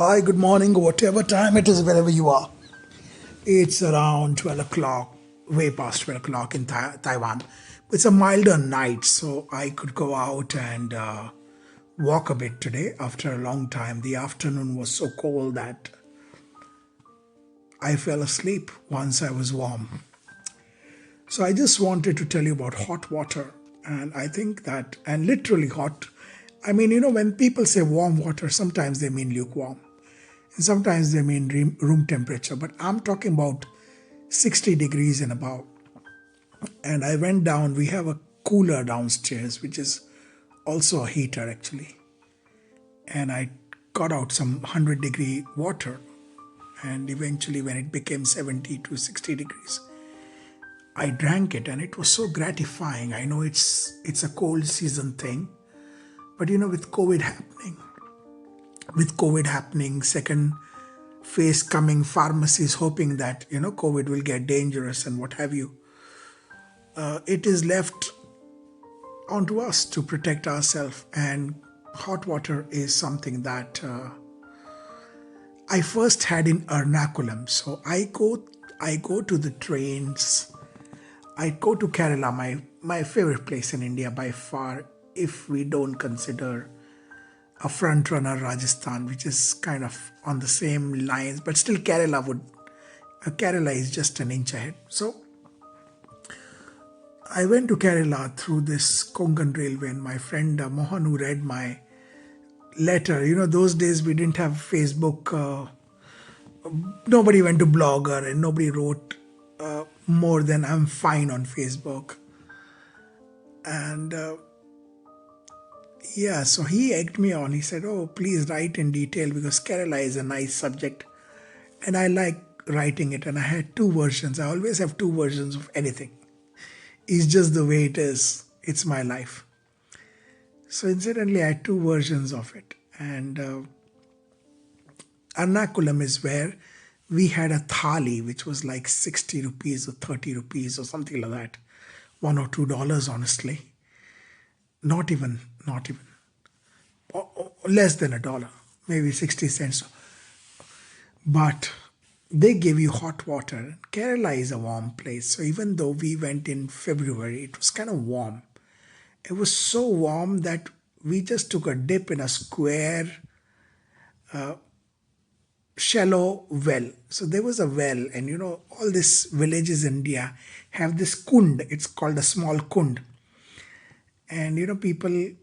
Hi, good morning, whatever time it is, wherever you are. It's around 12 o'clock, way past 12 o'clock in Taiwan. It's a milder night, so I could go out and walk a bit today after a long time. The afternoon was so cold that I fell asleep once I was warm. So I just wanted to tell you about hot water. And I think that, and literally hot, when people say warm water, sometimes they mean lukewarm. And sometimes they mean room temperature, but I'm talking about 60 degrees and above. And I went down, we have a cooler downstairs, which is also a heater actually. And I got out some 100-degree water. And eventually, when it became 70 to 60 degrees, I drank it and it was so gratifying. I know it's a cold season thing, but with COVID happening, second phase coming, pharmacies hoping that COVID will get dangerous and what have you. It is left onto us to protect ourselves, and hot water is something that I first had in Ernakulam. So I go to the trains. I go to Kerala, my favorite place in India by far, if we don't consider a front runner Rajasthan, which is kind of on the same lines, but still Kerala is just an inch ahead. So I went to Kerala through this Konkan Railway, and my friend Mohan, who read my letter, those days we didn't have Facebook, nobody went to Blogger, and nobody wrote more than "I'm fine" on Facebook. And so he egged me on. He said, "Oh, please write in detail because Kerala is a nice subject." And I like writing it. And I had two versions. I always have two versions of anything. It's just the way it is. It's my life. So incidentally, I had two versions of it. And Ernakulam is where we had a thali, which was like 60 rupees or 30 rupees or something like that. $1 or $2, honestly. Not even. Less than $1, maybe 60 cents. But they give you hot water. Kerala is a warm place. So even though we went in February, it was kind of warm. It was so warm that we just took a dip in a square, shallow well. So there was a well, and all these villages in India have this kund. It's called a small kund. And people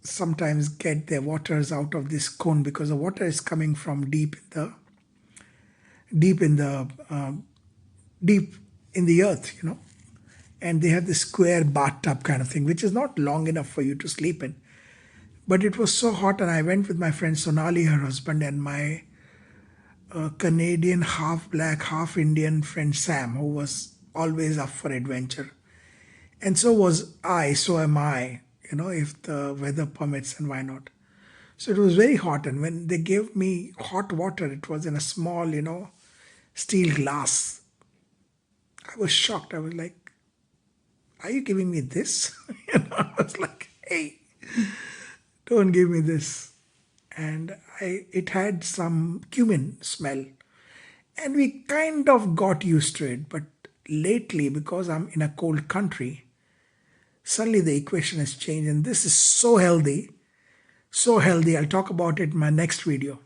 sometimes get their waters out of this kund because the water is coming from deep in the earth, and they have this square bathtub kind of thing, which is not long enough for you to sleep in. But it was so hot, and I went with my friend Sonali, her husband, and my Canadian, half black, half Indian friend Sam, who was always up for adventure. And so was I, so am I, if the weather permits, and why not? So it was very hot, and when they gave me hot water, it was in a small, steel glass. I was shocked. I was like, "Are you giving me this?" I was like, "Hey, don't give me this." And it had some cumin smell. And we kind of got used to it. But lately, because I'm in a cold country, suddenly the equation has changed. And this is so healthy. So healthy. I'll talk about it in my next video.